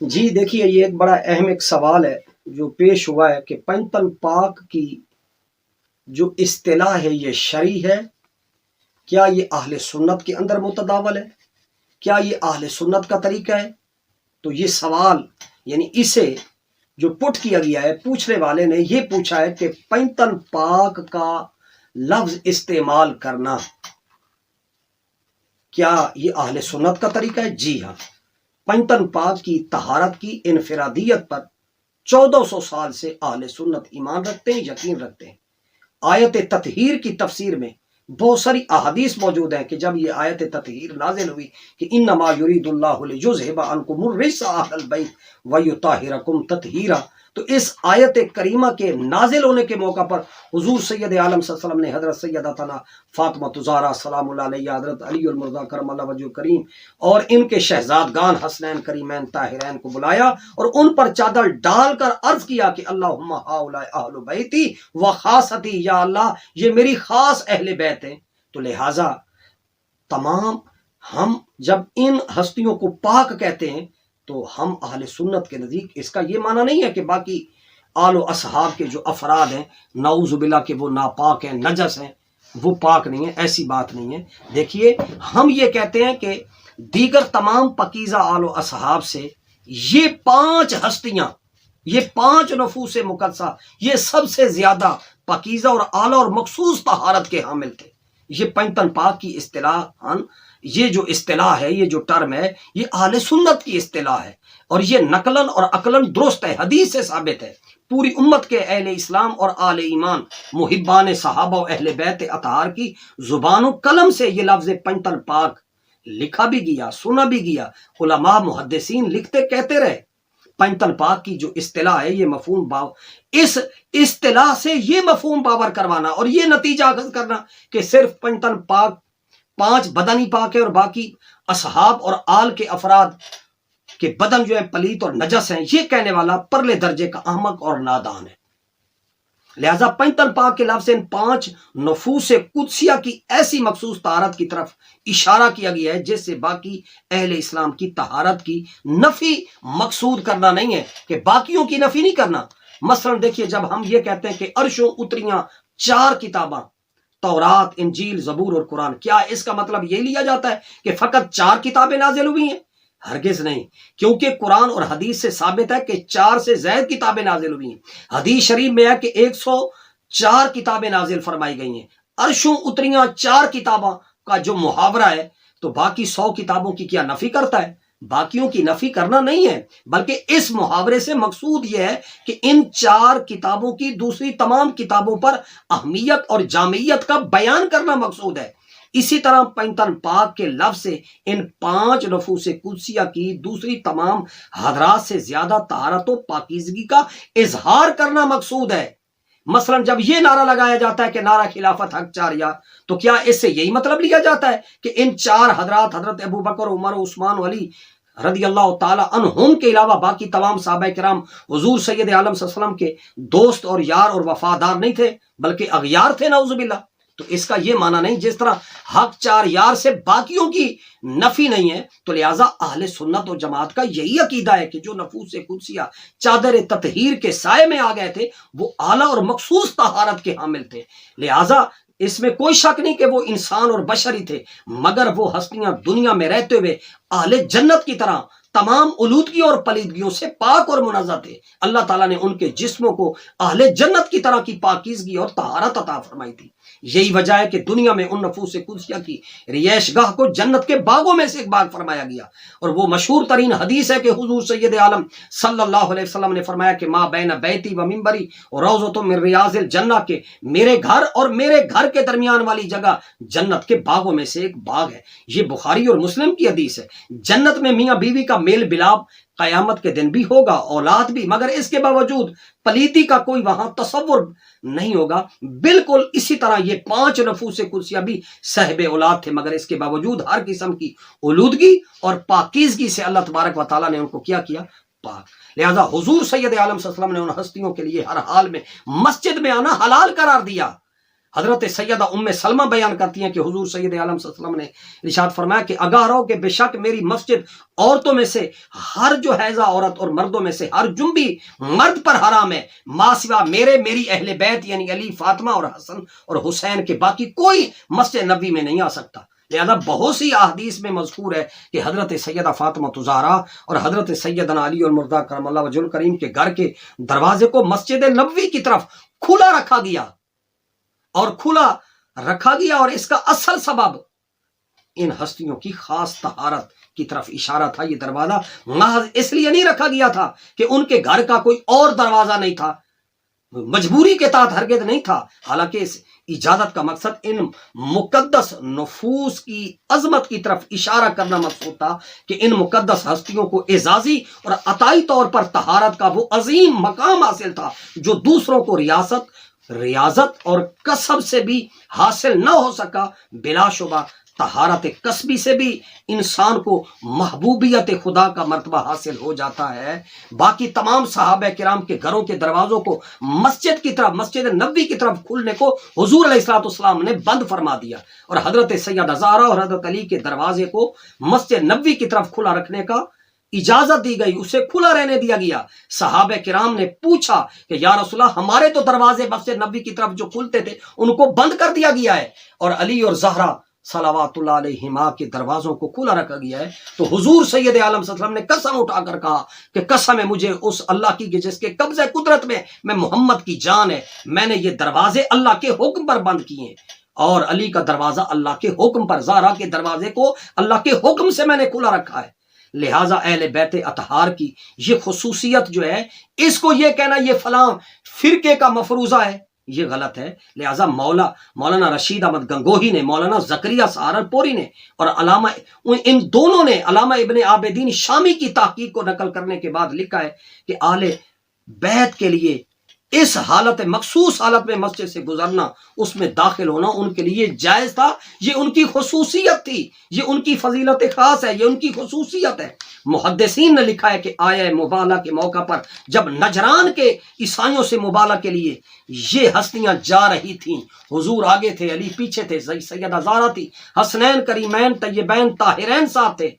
جی دیکھیے، یہ ایک بڑا اہم ایک سوال ہے جو پیش ہوا ہے کہ پنجتن پاک کی جو اصطلاح ہے یہ شرعی ہے؟ کیا یہ اہل سنت کے اندر متداول ہے؟ کیا یہ اہل سنت کا طریقہ ہے؟ تو یہ سوال یعنی اسے جو پٹ کیا گیا ہے، پوچھنے والے نے یہ پوچھا ہے کہ پنجتن پاک کا لفظ استعمال کرنا کیا یہ اہل سنت کا طریقہ ہے؟ جی ہاں، پنجتن پاک کی طہارت کی انفرادیت پر 1400 سال سے اہل سنت ایمان رکھتے ہیں، یقین رکھتے ہیں۔ آیت تطہیر کی تفسیر میں بہت ساری احادیث موجود ہیں کہ جب یہ آیت تطہیر نازل ہوئی کہ انما یرید اللہ لیذھب عنکم الرجس اہل البیت ویطہرکم تطہیرا، تو اس آیت کریمہ کے نازل ہونے کے موقع پر حضور سید عالم صلی اللہ علیہ وسلم نے حضرت سیدتنا فاطمہ الزہرا سلام اللہ علیہ، حضرت علی المرضی کرم اللہ وجہ کریم اور ان کے شہزادگان حسنین کریمین طاہرین کو بلایا اور ان پر چادر ڈال کر عرض کیا کہ اللہم ہؤلاء اہل بیتی و خاصتی، یا اللہ یہ میری خاص اہل بیت ہیں۔ تو لہٰذا تمام ہم جب ان ہستیوں کو پاک کہتے ہیں تو ہم اہل سنت کے نزدیک اس کا یہ معنی نہیں ہے کہ باقی آل و اصحاب کے جو افراد ہیں نعوذ باللہ کہ وہ ناپاک ہیں، نجس ہیں، وہ پاک نہیں ہے، ایسی بات نہیں ہے۔ دیکھیے، ہم یہ کہتے ہیں کہ دیگر تمام پاکیزہ آل و اصحاب سے یہ 5 ہستیاں، یہ 5 نفوس مقدسہ، یہ سب سے زیادہ پاکیزہ اور اعلیٰ اور مخصوص طہارت کے حامل تھے۔ یہ پنجتن پاک کی اصطلاح، یہ جو اصطلاح ہے، یہ جو ٹرم ہے، یہ اہل سنت کی اصطلاح ہے اور یہ نقلاً اور عقلاً درست ہے، حدیث سے ثابت ہے۔ پوری امت کے اہل اسلام اور اہل ایمان محبان صحابہ و اہل بیت اطہار کی زبان و قلم سے یہ لفظ پنجتن پاک لکھا بھی گیا، سنا بھی گیا، علماء محدثین لکھتے کہتے رہے۔ پنجتن پاک کی جو اصطلاح ہے، یہ مفہوم اس اصطلاح سے یہ مفہوم باور کروانا اور یہ نتیجہ اخذ کرنا کہ صرف پنجتن پاک 5 بدن ہی پاک ہے اور باقی اصحاب اور آل کے افراد کے بدن جو ہے پلیت اور نجس ہیں، یہ کہنے والا پرلے درجے کا احمق اور نادان ہے۔ لہذا پنجتن پاک کے لفظ ان 5 نفوس قدسیہ کی ایسی مخصوص طہارت کی طرف اشارہ کیا گیا ہے جس سے باقی اہل اسلام کی طہارت کی نفی مقصود کرنا نہیں ہے، کہ باقیوں کی نفی نہیں کرنا۔ مثلا دیکھیے، جب ہم یہ کہتے ہیں کہ عرشوں اتریاں 4 کتاباں، تورات، انجیل، زبور اور قرآن، کیا اس کا مطلب یہ لیا جاتا ہے کہ فقط 4 کتابیں نازل ہوئی ہیں؟ ہرگز نہیں، کیونکہ قرآن اور حدیث سے ثابت ہے کہ 4 سے زائد کتابیں نازل ہوئی ہیں۔ حدیث شریف میں ہے کہ 104 کتابیں نازل فرمائی گئی ہیں۔ عرشوں اتریاں 4 کتابوں کا جو محاورہ ہے تو باقی 100 کتابوں کی کیا نفی کرتا ہے؟ باقیوں کی نفی کرنا نہیں ہے، بلکہ اس محاورے سے مقصود یہ ہے کہ ان 4 کتابوں کی دوسری تمام کتابوں پر اہمیت اور جامعیت کا بیان کرنا مقصود ہے۔ اسی طرح پنجتن پاک کے لفظ سے ان 5 نفوس قدسیہ کی دوسری تمام حضرات سے زیادہ طہارت و پاکیزگی کا اظہار کرنا مقصود ہے۔ مثلا جب یہ نعرہ لگایا جاتا ہے کہ نعرہ خلافت حق 4 یا، تو کیا اس سے یہی مطلب لیا جاتا ہے کہ ان 4 حضرات، حضرت ابو بکر، عمر، عثمان و علی رضی اللہ تعالی عنہم کے علاوہ باقی تمام صحابہ کرام حضور سید عالم صلی اللہ علیہ وسلم کے دوست اور یار اور وفادار نہیں تھے، بلکہ اغیار تھے، نعوذ باللہ؟ تو اس کا یہ معنی نہیں، جس طرح حق 4 یار سے باقیوں کی نفی نہیں ہے، تو لہٰذا اہل سنت و جماعت کا یہی عقیدہ ہے کہ جو نفوس قدسیہ چادر تطہیر کے سائے میں آ گئے تھے وہ اعلیٰ اور مخصوص طہارت کے حامل تھے۔ لہٰذا اس میں کوئی شک نہیں کہ وہ انسان اور بشری تھے، مگر وہ ہستیاں دنیا میں رہتے ہوئے اہل جنت کی طرح تمام اولودگیوں اور پلیدگیوں سے پاک اور منزہ تھے۔ اللہ تعالیٰ نے ان کے جسموں کو اہل جنت کی طرح کی پاکیزگی اور طہارت عطا فرمائی تھی۔ یہی وجہ ہے کہ دنیا میں ان نفوس قدسیہ کی رہائش گاہ کو جنت کے باغوں میں سے ایک باغ فرمایا گیا، اور وہ مشہور ترین حدیث ہے کہ حضور سید عالم صلی اللہ علیہ وسلم نے فرمایا کہ ما بین بیتی و منبری روضۃ من ریاض الجنہ، کے میرے گھر اور میرے گھر کے درمیان والی جگہ جنت کے باغوں میں سے ایک باغ ہے۔ یہ بخاری اور مسلم کی حدیث ہے۔ جنت میں میاں بیوی کا میل بلاپ قیامت کے دن بھی ہوگا، اولاد بھی، مگر اس کے باوجود پلیتی کا کوئی وہاں تصور نہیں ہوگا۔ بالکل اسی طرح یہ 5 نفوس قدسیہ بھی صاحب اولاد تھے، مگر اس کے باوجود ہر قسم کی اولودگی اور پاکیزگی سے اللہ تبارک و تعالیٰ نے ان کو کیا پاک۔ لہذا حضور سید عالم صلی اللہ علیہ وسلم نے ان ہستیوں کے لیے ہر حال میں مسجد میں آنا حلال قرار دیا۔ حضرت سیدہ ام سلمہ بیان کرتی ہیں کہ حضور سید عالم صلی اللہ علیہ وسلم نے ارشاد فرمایا کہ آگاہ رہو کہ بے شک میری مسجد عورتوں میں سے ہر جو حیضہ عورت اور مردوں میں سے ہر جنبی مرد پر حرام ہے، ما سوا میری اہل بیت یعنی علی، فاطمہ اور حسن اور حسین کے باقی کوئی مسجد نبوی میں نہیں آ سکتا۔ لہذا بہت سی احادیث میں مذکور ہے کہ حضرت سیدہ فاطمہ الزہرا اور حضرت سیدنا علی المرتضیٰ کرم اللہ وجہ الکریم کے گھر کے دروازے کو مسجد نبوی کی طرف کھلا رکھا گیا، اور اس کا اصل سبب ان ہستیوں کی خاص طہارت کی طرف اشارہ تھا۔ یہ دروازہ محض اس لیے نہیں رکھا گیا تھا کہ ان کے گھر کا کوئی اور دروازہ نہیں تھا، مجبوری کے تحت ہرگز نہیں تھا، حالانکہ اس اجازت کا مقصد ان مقدس نفوس کی عظمت کی طرف اشارہ کرنا مقصود تھا کہ ان مقدس ہستیوں کو اعزازی اور عطائی طور پر طہارت کا وہ عظیم مقام حاصل تھا جو دوسروں کو ریاضت اور کسب سے بھی حاصل نہ ہو سکا۔ بلا شبہ طہارت کسبی سے بھی انسان کو محبوبیت خدا کا مرتبہ حاصل ہو جاتا ہے۔ باقی تمام صحابہ کرام کے گھروں کے دروازوں کو مسجد کی طرف، مسجد نبوی کی طرف کھلنے کو حضور علیہ الصلوۃ والسلام نے بند فرما دیا، اور حضرت سیدہ زہرا اور حضرت علی کے دروازے کو مسجد نبوی کی طرف کھلا رکھنے کا اجازت دی گئی، اسے کھلا رہنے دیا گیا۔ صحابہ کرام نے پوچھا کہ یا رسول اللہ، ہمارے تو دروازے مسجد نبوی کی طرف جو کھلتے تھے ان کو بند کر دیا گیا ہے، اور علی اور زہرا صلوات اللہ علیہما کے دروازوں کو کھلا رکھا گیا ہے۔ تو حضور سید عالم صلی اللہ علیہ وسلم نے قسم اٹھا کر کہا کہ قسم ہے مجھے اس اللہ کی جس کے قبضہ قدرت میں محمد کی جان ہے، میں نے یہ دروازے اللہ کے حکم پر بند کیے ہیں، اور علی کا دروازہ اللہ کے حکم پر، زہرا کے دروازے کو اللہ کے حکم سے میں نے کھلا رکھا ہے۔ لہٰذا اہل بیت اطہار کی یہ خصوصیت جو ہے، اس کو یہ کہنا یہ فلاں فرقے کا مفروضہ ہے، یہ غلط ہے۔ لہٰذا مولانا رشید احمد گنگوہی نے، مولانا زکریہ سہارنپوری نے اور ان دونوں نے علامہ ابن عابدین شامی کی تحقیق کو نقل کرنے کے بعد لکھا ہے کہ اہل بیت کے لیے اس حالت، مخصوص حالت میں مسجد سے گزرنا، اس میں داخل ہونا ان کے لیے جائز تھا۔ یہ ان کی خصوصیت تھی، یہ ان کی فضیلت خاص ہے، یہ ان کی خصوصیت ہے۔ محدثین نے لکھا ہے کہ آیہ مبالہ کے موقع پر جب نجران کے عیسائیوں سے مبالہ کے لیے یہ ہستیاں جا رہی تھیں، حضور آگے تھے، علی پیچھے تھے، سیدہ زہرا تھی، حسنین کریمین طیبین طاہرین صاحب تھے،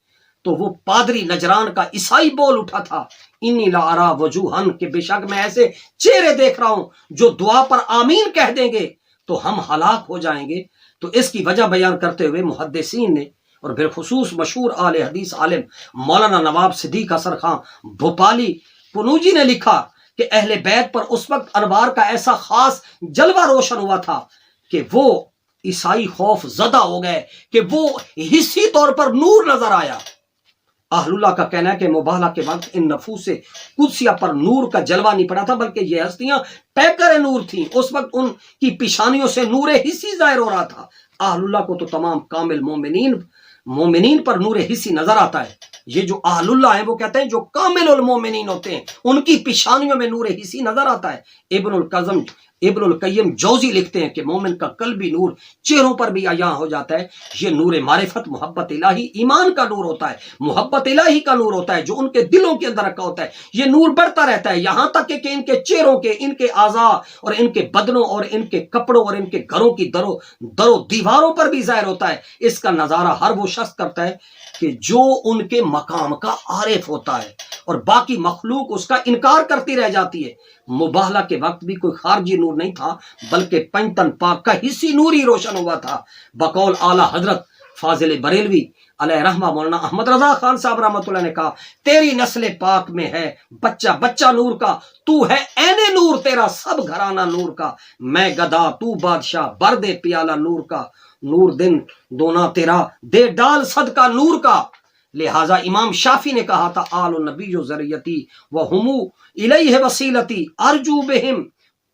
تو وہ پادری نجران کا عیسائی بول اٹھا تھا، انی لا ارا وجوہن، کہ بے شک میں ایسے چہرے دیکھ رہا ہوں جو دعا پر آمین کہہ دیں گے تو ہم ہلاک ہو جائیں گے۔ تو اس کی وجہ بیان کرتے ہوئے محدثین نے، اور بالخصوص مشہور اہل حدیث عالم مولانا نواب صدیق حسن خان بھوپالی پنوجی نے لکھا کہ اہل بیت پر اس وقت انوار کا ایسا خاص جلوہ روشن ہوا تھا کہ وہ عیسائی خوف زدہ ہو گئے کہ وہ حصی طور پر نور نظر آیا۔ اہل اللہ کا کہنا ہے کہ مبالہ کے وقت ان نفوس قدسیہ پر نور کا جلوہ نہیں پڑا تھا، بلکہ یہ ہستیاں پیکر نور تھیں۔ اس وقت ان کی پیشانیوں سے نور حسی ظاہر ہو رہا تھا۔ اہل اللہ کو تو تمام کامل مومنین پر نور حسی نظر آتا ہے۔ یہ جو اہل اللہ ہیں وہ کہتے ہیں جو کامل المومنین ہوتے ہیں ان کی پیشانیوں میں نور حسی نظر آتا ہے۔ ابن القیم جوزی لکھتے ہیں کہ مومن کا قلبی نور چہروں پر بھی عیاں ہو جاتا ہے۔ یہ نور معرفت، محبت الہی، ایمان کا نور ہوتا ہے، محبت الہی کا نور ہوتا ہے جو ان کے دلوں کے اندر رکھا ہوتا ہے۔ یہ نور بڑھتا رہتا ہے یہاں تک کہ ان کے چہروں کے، ان کے اعضاء اور ان کے بدنوں اور ان کے کپڑوں اور ان کے گھروں کی درو دیواروں پر بھی ظاہر ہوتا ہے۔ اس کا نظارہ ہر وہ شخص کرتا ہے کہ جو ان کے مقام کا عارف ہوتا ہے، اور باقی مخلوق اس کا انکار کرتی رہ جاتی ہے۔ مباہلہ کے وقت بھی کوئی خارجی نور نہیں تھا، بلکہ پنجتن پاک کا حصی نور ہی روشن ہوا تھا۔ بقول اعلی حضرت فاضل بریلوی علیہ رحمہ مولانا احمد رضا خان صاحب رحمۃ اللہ نے کہا، تیری نسل پاک میں ہے بچہ نور کا، تو ہے عین نور، تیرا سب گھرانہ نور کا، میں گدا تو بادشاہ، بر دے پیالہ نور کا، نور دن دونا تیرا، دے ڈال صدقہ نور کا۔ لہٰذا امام شافی نے کہا تھا، آل النبی ذریتی وہم الیہ وسیلتی ارجو بہم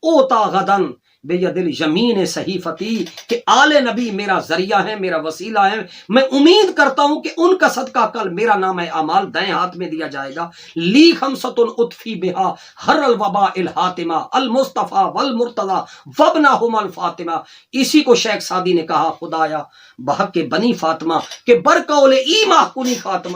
اوتا غدن بید الیمین صحیفتی، کہ آل نبی میرا ذریعہ ہے، میرا وسیلہ ہے، میں امید کرتا ہوں کہ ان کا صدقہ کل میرا نام اعمال دائیں ہاتھ میں دیا جائے گا۔ لی خمسۃ اطفی بہا ہر الوباء الحاتمہ المصطفیٰ والمرتضی وابنہم الفاطمہ۔ اسی کو شیخ سعدی نے کہا، خدایا بحق بنی فاطمہ کہ برقول ایمہ کنی خاتمہ۔